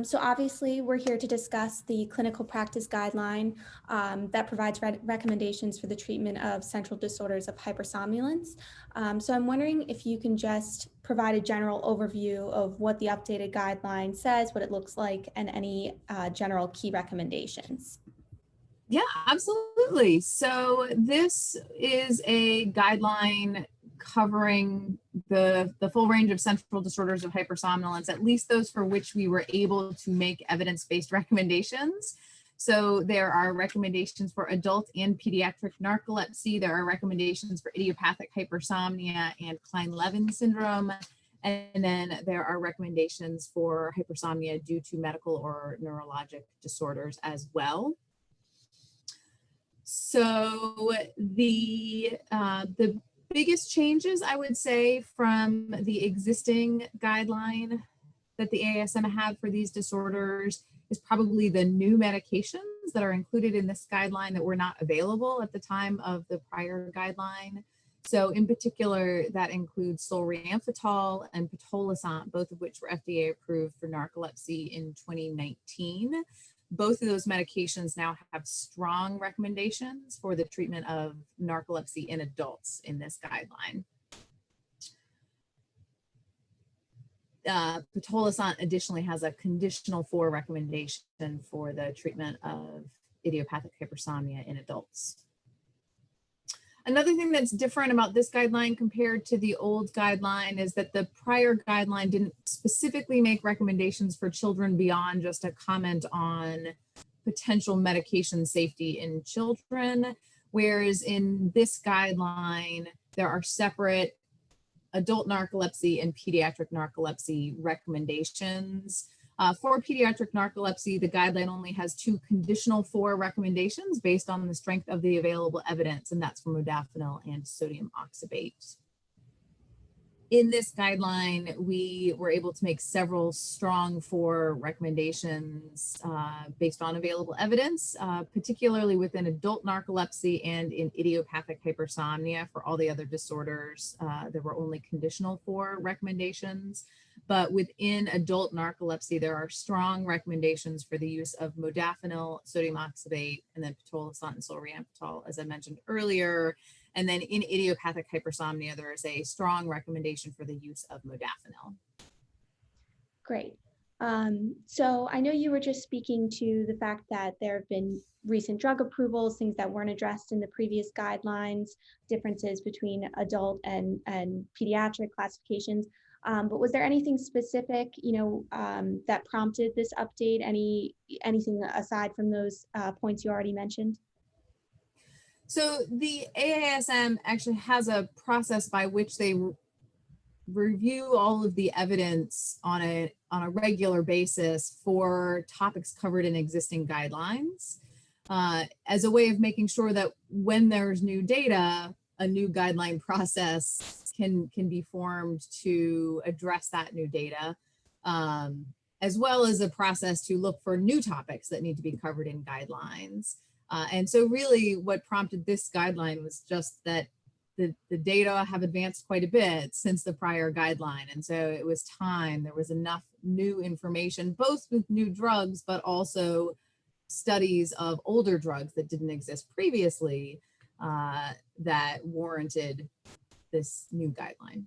So obviously we're here to discuss the clinical practice guideline that provides recommendations for the treatment of central disorders of hypersomnolence. So I'm wondering if you can just provide a general overview of what the updated guideline says, what it looks like, and any general key recommendations. Yeah, absolutely. So this is a guideline covering the full range of central disorders of hypersomnolence, at least those for which we were able to make evidence-based recommendations. So there are recommendations for adult and pediatric narcolepsy. There are recommendations for idiopathic hypersomnia and Kleine-Levin syndrome. And then there are recommendations for hypersomnia due to medical or neurologic disorders as well. So the biggest changes, I would say, from the existing guideline that the AASM had for these disorders is probably the new medications that are included in this guideline that were not available at the time of the prior guideline. So in particular, that includes solriamfetol and pitolisant, both of which were FDA approved for narcolepsy in 2019. Both of those medications now have strong recommendations for the treatment of narcolepsy in adults in this guideline. Pitolisant additionally has a conditional 4 recommendation for the treatment of idiopathic hypersomnia in adults. Another thing that's different about this guideline compared to the old guideline is that the prior guideline didn't specifically make recommendations for children beyond just a comment on potential medication safety in children, whereas in this guideline, there are separate adult narcolepsy and pediatric narcolepsy recommendations. For pediatric narcolepsy, the guideline only has 2 conditional 4 recommendations based on the strength of the available evidence, and that's for modafinil and sodium oxybate. In this guideline, we were able to make several strong 4 recommendations based on available evidence, particularly within adult narcolepsy and in idiopathic hypersomnia. For all the other disorders, there were only conditional 4 recommendations. But within adult narcolepsy, there are strong recommendations for the use of modafinil, sodium oxybate, and then pitolisant and solriamfetol, as I mentioned earlier. And then in idiopathic hypersomnia, there is a strong recommendation for the use of modafinil. Great. So I know you were just speaking to the fact that there have been recent drug approvals, things that weren't addressed in the previous guidelines, differences between adult and pediatric classifications. But was there anything specific, that prompted this update? Anything aside from those points you already mentioned? So the AASM actually has a process by which they review all of the evidence on a regular basis for topics covered in existing guidelines, as a way of making sure that when there's new data, a new guideline process can be formed to address that new data, as well as a process to look for new topics that need to be covered in guidelines. And so really what prompted this guideline was just that the data have advanced quite a bit since the prior guideline. And so it was time, there was enough new information, both with new drugs, but also studies of older drugs that didn't exist previously that warranted this new guideline.